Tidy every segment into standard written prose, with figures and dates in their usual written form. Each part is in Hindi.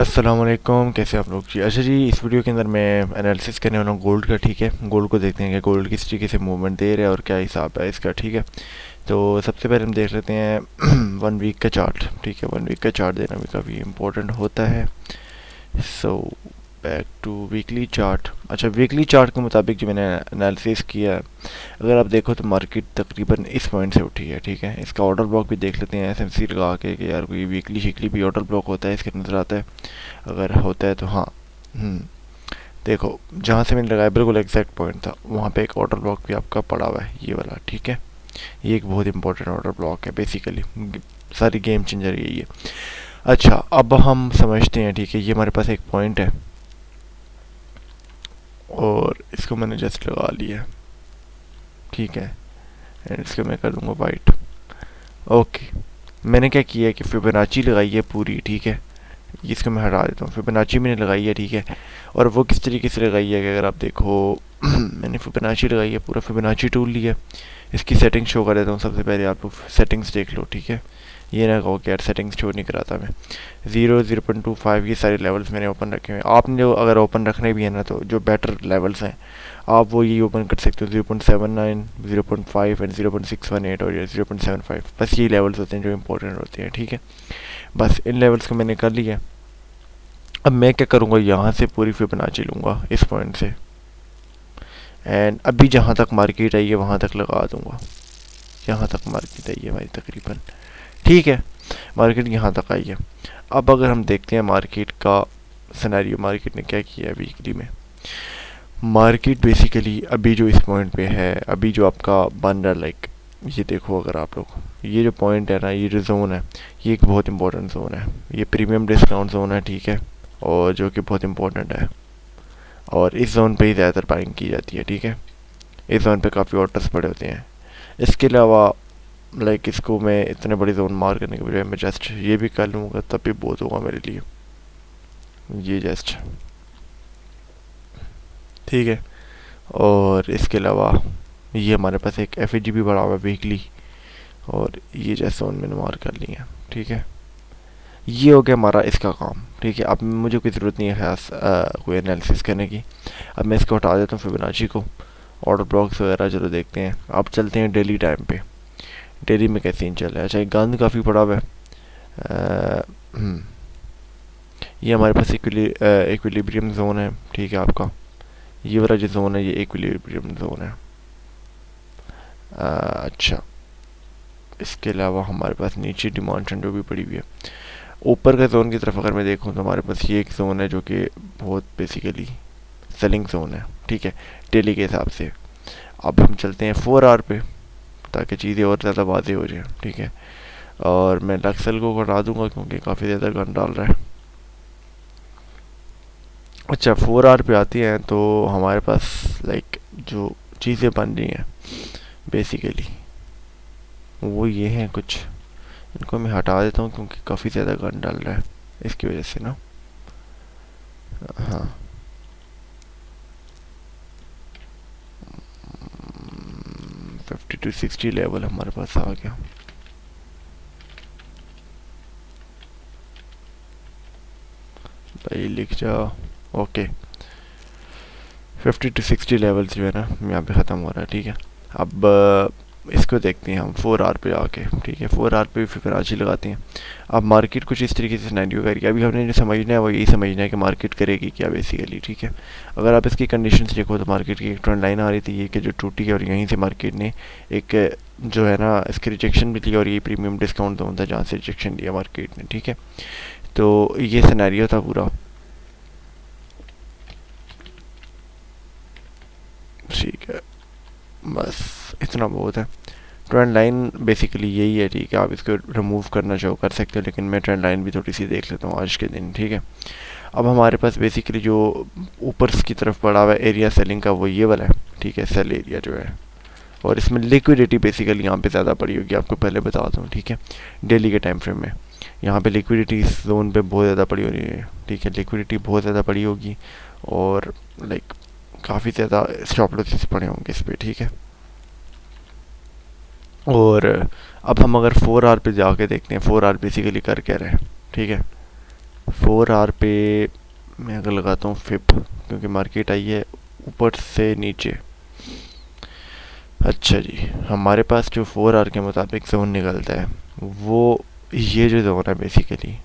अस्सलाम वालेकुम, कैसे आप लोग जी। अच्छा जी, इस वीडियो के अंदर मैं एनालिसिस करने वाला हूँ गोल्ड का। ठीक है, गोल्ड को देखते हैं कि गोल्ड किस तरीके से मूवमेंट दे रहा है और क्या हिसाब है इसका। ठीक है, तो सबसे पहले हम देख लेते हैं वन वीक का चार्ट। ठीक है, वन वीक का चार्ट देना भी काफ़ी इंपॉर्टेंट होता है। So back to weekly chart. अच्छा, वीकली चार्ट के मुताबिक जो मैंने एनालिसिस किया है, अगर आप देखो तो मार्केट तकरीबन इस पॉइंट से उठी है। ठीक है, इसका ऑर्डर ब्लॉक भी देख लेते हैं एसएमसी लगा के कि यार कोई वीकली शिकली भी ऑर्डर ब्लॉक होता है इसके नज़र आता है। अगर होता है तो हाँ। देखो, जहाँ से मैंने लगाया बिल्कुल एग्जैक्ट पॉइंट था, वहाँ पे एक ऑर्डर ब्लॉक भी आपका पड़ा हुआ है, ये वाला। ठीक है, ये एक बहुत इंपॉर्टेंट ऑर्डर ब्लॉक है बेसिकली, सारी गेम चेंजर यही है। अच्छा, अब हम समझते हैं। ठीक है, ये हमारे पास एक पॉइंट है और इसको मैंने जस्ट लगा लिया। ठीक है, एंड इसको मैं कर दूंगा वाइट। ओके, मैंने क्या किया है कि फिबोनाची लगाई है पूरी। ठीक है, इसको मैं हटा देता हूँ। फिबोनाची मैंने लगाई है। ठीक है, और वो किस तरीके से लगाई है कि अगर आप देखो मैंने फिबोनाची लगाई है, पूरा फिबोनाची टूल लिया। इसकी सेटिंग्स शो कर देता हूँ। सबसे पहले आप लोग सेटिंग्स देख लो। ठीक है, ये ना कहो कि यार सेटिंग्स शो नहीं कराता मैं। 0, 0.25 ये सारे लेवल्स मैंने ओपन रखे हुए हैं। आपने जो अगर ओपन रखने भी है ना, तो जो बेटर लेवल्स हैं आप वो यही ओपन कर सकते हो। 0.79, 0.5 एंड 0.618 और 0.75, बस यही लेवल्स होते हैं जो इंपॉर्टेंट होते हैं। ठीक है, बस इन लेवल्स को मैंने कर लिया। अब मैं क्या करूँगा, यहाँ से पूरी फिबोनाची लूँगा इस पॉइंट से, एंड अभी जहाँ तक मार्केट आई है वहाँ तक लगा दूँगा। यहाँ तक मार्केट आई है भाई तकरीबन। ठीक है, मार्केट यहाँ तक आई है। अब अगर हम देखते हैं मार्केट का सिनेरियो, मार्केट ने क्या किया है वीकली में। मार्केट बेसिकली अभी जो इस पॉइंट पे है, अभी जो आपका बन रहा, लाइक ये देखो, अगर आप लोग ये जो पॉइंट है ना, ये जो जोन है, ये एक बहुत इंपॉर्टेंट जोन है। ये प्रीमियम डिस्काउंट जोन है। ठीक है, और जो कि बहुत इंपॉर्टेंट है, और इस जोन पे ही ज़्यादातर बाइंग की जाती है। ठीक है, इस जोन पे काफ़ी ऑर्डर्स पड़े होते हैं। इसके अलावा लाइक इसको मैं इतने बड़ी जोन मार करने के बजाय मैं जस्ट ये भी कर लूँगा, तब भी बहुत होगा मेरे लिए। ये जस्ट ठीक है, और इसके अलावा ये हमारे पास एक एफ भी बढ़ा हुआ है वीकली, और ये जैसे जोन मैंने मार कर लिया है। ठीक है, ये हो गया हमारा इसका काम। ठीक है, अब मुझे कोई ज़रूरत नहीं है खास कोई एनालिसिस करने की। अब मैं इसको हटा देता हूँ फिबोनाची को। ऑर्डर ब्लॉक्स वगैरह चलो देखते हैं। अब चलते हैं डेली टाइम पे। डेली में कैसे सीन चल रहा है। अच्छा, एक गंद काफ़ी पड़ा हुआ है। अ, हम्म, ये हमारे पास इक्विलिब्रियम जोन है। ठीक है, आपका ये वाला जो जोन है ये इक्विलिब्रियम जोन है। अच्छा, इसके अलावा हमारे पास नीचे डिमांड ट्रेंड जो भी पड़ी हुई है। ऊपर का जोन की तरफ अगर मैं देखूँ तो हमारे पास ये एक जोन है जो कि बहुत बेसिकली सेलिंग जोन है। ठीक है, डेली के हिसाब से। अब हम चलते हैं 4 आवर पे, ताकि चीज़ें और ज़्यादा वाज़ेह हो जाए। ठीक है, और मैं लक्सल को हटा दूंगा क्योंकि काफ़ी ज़्यादा गन डाल रहा है। अच्छा, 4 आवर पे आती हैं तो हमारे पास लाइक जो चीज़ें बन रही हैं बेसिकली वो ये हैं कुछ। इनको मैं हटा देता हूँ क्योंकि काफ़ी ज़्यादा गन डाल रहा है इसकी वजह से ना। हाँ, 50 to 60 लेवल हमारे पास आ गया। भाई लिख जा। ओके, 50 to 60 लेवल्स जो है ना यहाँ पे ख़त्म हो रहा है। ठीक है, अब इसको देखते हैं हम 4 आवर पे आके। ठीक है, 4 आवर पे फिबोनाची लगाते हैं। अब मार्केट कुछ इस तरीके से सिनेरियो करेगी। अभी हमने जो समझना है वो यही समझना है कि मार्केट करेगी क्या बेसिकली। ठीक है, अगर आप इसकी कंडीशंस देखो तो मार्केट की एक ट्रेंड लाइन आ रही थी ये कि जो टूटी है, और यहीं से मार्केट ने एक जो है ना इसकी रिजेक्शन भी लिया, और ये प्रीमियम डिस्काउंट जोन था जहाँ से रिजेक्शन लिया मार्केट ने। ठीक है, तो ये सिनेरियो था पूरा। ठीक है, बस इतना बहुत है। ट्रेंड लाइन बेसिकली यही है। ठीक है, आप इसको रिमूव करना चाहो कर सकते हो, लेकिन मैं ट्रेंड लाइन भी थोड़ी सी देख लेता हूँ आज के दिन। ठीक है, अब हमारे पास बेसिकली जो ऊपर की तरफ पड़ा हुआ एरिया सेलिंग का वो ये वाला है। ठीक है, सेल एरिया जो है, और इसमें लिक्विडिटी बेसिकली यहाँ पे ज़्यादा पड़ी होगी, आपको पहले बता दूँ। ठीक है, डेली के टाइम फ्रेम में यहाँ पे लिक्विडिटी इस जोन पे बहुत ज़्यादा पड़ी हो रही है। ठीक है, लिक्विडिटी बहुत ज़्यादा पड़ी होगी, और लाइक काफ़ी ज़्यादा स्टॉप लॉसेस पड़े होंगे इस पर। ठीक है, और अब हम अगर 4 आवर पे जाके देखते हैं 4 आवर बेसिकली कर क्या रहे हैं। ठीक है, 4 आवर पे मैं अगर लगाता हूँ फिप, क्योंकि मार्केट आई है ऊपर से नीचे। अच्छा जी, हमारे पास जो 4 आवर के मुताबिक जोन निकलता है वो ये जो जोन है बेसिकली,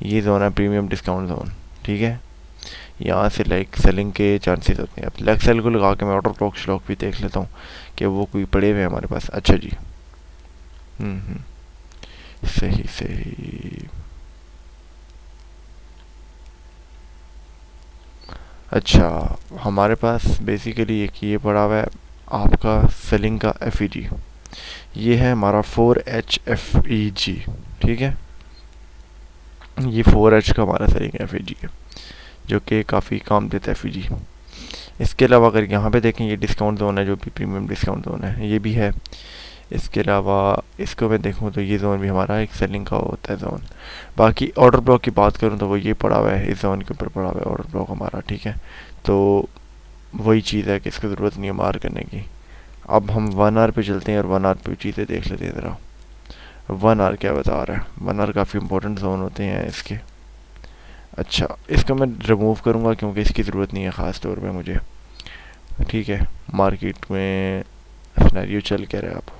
ये जोन है प्रीमियम डिस्काउंट जोन, ठीक है। यहाँ से लाइक सेलिंग के चांसेस होते हैं। अब लेग सेल को लगा के मैं ऑर्डर ब्लॉक श्लॉक भी देख लेता हूँ कि वो कोई पड़े हुए हैं हमारे पास। अच्छा जी, सही सही। अच्छा, हमारे पास बेसिकली एक ये पड़ा हुआ है आपका सेलिंग का एफ ये है हमारा 4HFEG, ठीक है। ये 4H का हमारा सेलिंग एफ है, जो कि काफ़ी काम देता है एफ। इसके अलावा अगर यहाँ पे देखें, ये डिस्काउंट जोन है, जो भी प्रीमियम डिस्काउंट जोन है ये भी है। इसके अलावा इसको मैं देखूँ तो ये जोन भी हमारा एक सेलिंग का होता है जोन। बाकी ऑर्डर ब्लॉक की बात करूँ तो वो ये पड़ा हुआ है, इस जोन के ऊपर पड़ा हुआ है ऑर्डर ब्लॉक हमारा, ठीक है। तो वही चीज़ है कि इसकी ज़रूरत नहीं है मार करने की। अब हम 1 आवर पे चलते हैं और 1 आवर पे चीज़ें देख लेते हैं ज़रा। 1 आवर क्या बता रहा है? 1 आवर काफ़ी इंपॉर्टेंट जोन होते हैं इसके। अच्छा, इसको मैं रिमूव करूँगा क्योंकि इसकी ज़रूरत नहीं है ख़ास तौर पे मुझे, ठीक है। मार्केट में सिनेरियो चल क्या रहा है आप?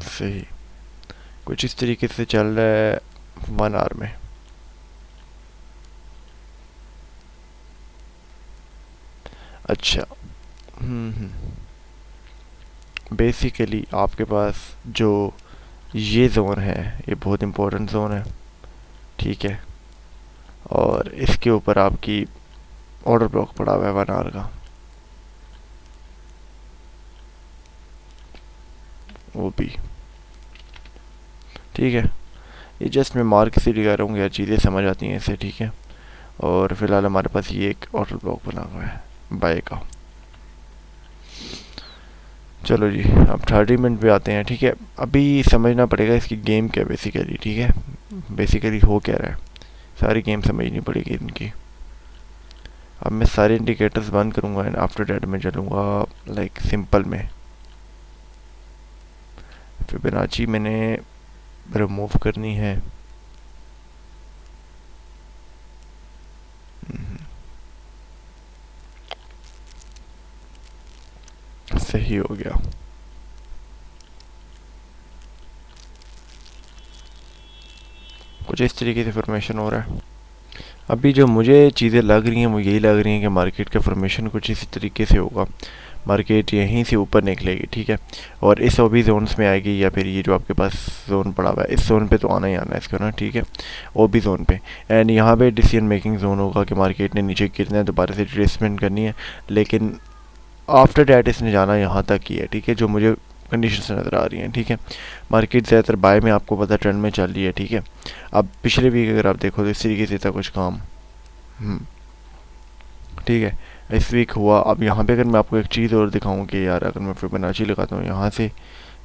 सही, कुछ इस तरीके से चल रहा है 1 आवर में। अच्छा, बेसिकली आपके पास जो ये जोन है ये बहुत इम्पोर्टेंट जोन है, ठीक है। और इसके ऊपर आपकी ऑर्डर ब्लॉक पड़ा हुआ है 1 आवर का, वो भी ठीक है। ये जस्ट मैं मार्क से लगा रहा हूँ, यार चीज़ें समझ आती हैं इससे, ठीक है। और फिलहाल हमारे पास ये एक ऑर्डर ब्लॉक बना हुआ है बाय का। चलो जी, अब 30 मिनट पे आते हैं, ठीक है। अभी समझना पड़ेगा इसकी गेम क्या बेसिकली, ठीक है। बेसिकली हो क्या रहा है, सारी गेम समझनी पड़ेगी इनकी। अब मैं सारे इंडिकेटर्स बंद करूँगा एंड आफ्टर डेट में चलूँगा लाइक सिंपल में। फिबोनाची मैंने रिमूव करनी है। सही हो गया। कुछ इस तरीके से फॉर्मेशन हो रहा है। अभी जो मुझे चीज़ें लग रही हैं वो यही लग रही हैं कि मार्केट का फॉर्मेशन कुछ इसी तरीके से होगा। मार्केट यहीं से ऊपर निकलेगी, ठीक है, और इस ओबी जोन्स में आएगी, या फिर ये जो आपके पास जोन पड़ा हुआ है इस जोन पे तो आना ही आना है इसका ना, ठीक है, ओबी जोन पे। एंड यहाँ पे डिसीजन मेकिंग जोन होगा कि मार्केट ने नीचे गिरना है, दोबारा से रिट्रेसमेंट करनी है, लेकिन आफ्टर डैट इसने जाना यहाँ तक ही है, ठीक है, जो मुझे कंडीशन से नज़र आ रही हैं, ठीक है। मार्केट ज़्यादातर बाय में आपको पता ट्रेंड में चल रही है, ठीक है। अब पिछले वीक अगर आप देखो तो इस तरीके से था कुछ काम, ठीक है, इस वीक हुआ। अब यहाँ पे अगर मैं आपको एक चीज़ और दिखाऊँ कि यार अगर मैं फिबोनाची लगाता हूँ यहाँ से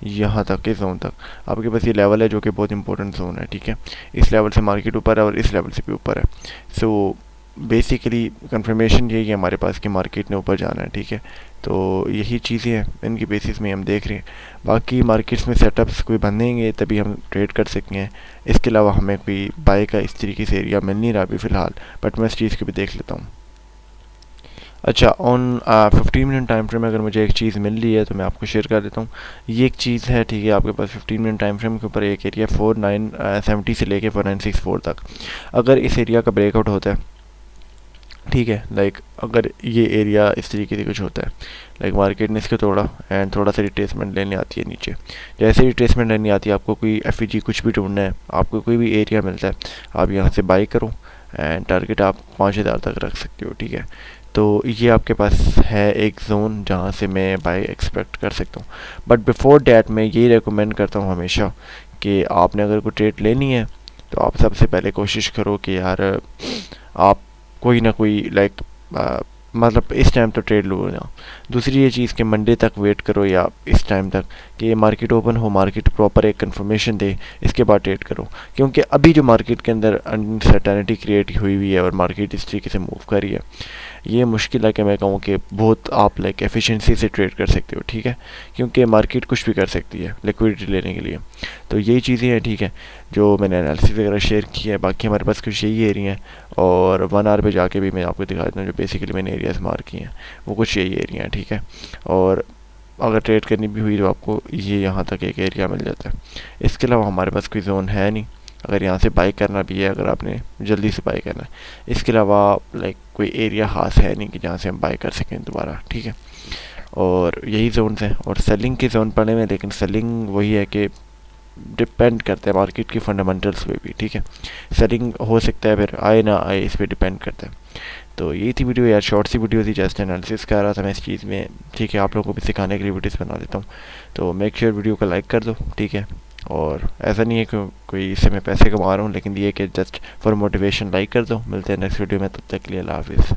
यहाँ तक के जोन तक, आपके पास ये लेवल है जो कि बहुत इंपॉर्टेंट जोन है, ठीक है। इस लेवल से मार्केट ऊपर है और इस लेवल से भी ऊपर है। सो बेसिकली कंफर्मेशन यही है हमारे पास कि मार्केट ने ऊपर जाना है, ठीक है। तो यही चीज़ें हैं, इनकी बेसिस में हम देख रहे हैं। बाकी मार्केट्स में सेटअप्स कोई बनेंगे तभी हम ट्रेड कर सकते हैं। इसके अलावा हमें कोई बाय का इस तरीके से एरिया मिल नहीं रहा अभी फ़िलहाल, बट मैं इस चीज़ को भी देख लेता हूँ। अच्छा, ऑन 15 मिनट टाइम फ्रेम में अगर मुझे एक चीज़ मिल रही है तो मैं आपको शेयर कर देता हूँ। ये एक चीज़ है, ठीक है, आपके पास 15 मिनट टाइम फ्रेम के ऊपर एक एरिया 4970 से लेके 4964 तक। अगर इस एरिया का ब्रेकआउट होता है, ठीक है, लाइक अगर ये एरिया इस तरीके से कुछ होता है, लाइक मार्केट ने इसको तोड़ा एंड थोड़ा सा रिट्रेसमेंट लेने आती है नीचे। जैसे रिट्रेसमेंट लेने आती है, आपको कोई एफ कुछ भी ढूंढना है, आपको कोई भी एरिया मिलता है, आप यहाँ से बाई करो एंड टारगेट आप 5000 तक रख सकते हो, ठीक है। तो ये आपके पास है एक जोन जहाँ से मैं बाई एक्सपेक्ट कर सकता हूँ। बट बिफोर डैट मैं यही रेकमेंड करता हूँ हमेशा कि आपने अगर कोई ट्रेड लेनी है तो आप सबसे पहले कोशिश करो कि यार आप कोई ना कोई लाइक मतलब इस टाइम तो ट्रेड लो ना। दूसरी ये चीज़ कि मंडे तक वेट करो या इस टाइम तक कि ये मार्केट ओपन हो, मार्केट प्रॉपर एक कंफर्मेशन दे, इसके बाद ट्रेड करो। क्योंकि अभी जो मार्केट के अंदर अनसर्टेनिटी क्रिएट हुई है और मार्केट इस तरीके से मूव कर रही है, ये मुश्किल है कि मैं कहूँ कि बहुत आप लाइक एफिशिएंसी से ट्रेड कर सकते हो, ठीक है, क्योंकि मार्केट कुछ भी कर सकती है लिक्विडिटी लेने के लिए। तो यही चीज़ें हैं, ठीक है, जो मैंने एनालिसिस वगैरह शेयर की है। बाकी हमारे पास कुछ यही एरिया हैं, और 1 आवर पे जाके भी मैं आपको दिखा देता हूँ जो बेसिकली मैंने एरियाज मार्क किए हैं, वो कुछ यही एरिया हैं, ठीक है। और अगर ट्रेड करनी भी हुई तो आपको ये यहाँ तक एक एरिया मिल जाता है। इसके अलावा हमारे पास कोई जोन है नहीं, अगर यहाँ से बाई करना भी है, अगर आपने जल्दी से बाई करना है। इसके अलावा लाइक कोई एरिया खास है नहीं कि जहाँ से हम बाई कर सकें दोबारा, ठीक है। और यही जोन्स हैं, और सेलिंग के जोन पड़े हुए हैं, लेकिन सेलिंग वही है कि डिपेंड करता है मार्केट की फंडामेंटल्स पे भी, ठीक है। सेलिंग हो सकता है, फिर आए ना आए इस पर डिपेंड करता है। तो यही थी वीडियो यार, शॉर्ट सी वीडियो थी, जस्ट एनालिसिस कर रहा था मैं इस चीज़ में, ठीक है। आप लोगों को भी सिखाने के लिए वीडियोस बना देता हूँ, तो मेक श्योर वीडियो को लाइक कर दो, ठीक है। और ऐसा नहीं है कि कोई इससे मैं पैसे कमा रहा हूँ, लेकिन ये कि जस्ट फॉर मोटिवेशन लाइक कर दो। मिलते हैं नेक्स्ट वीडियो में, तब तक के लिए अल्लाह हाफिज़।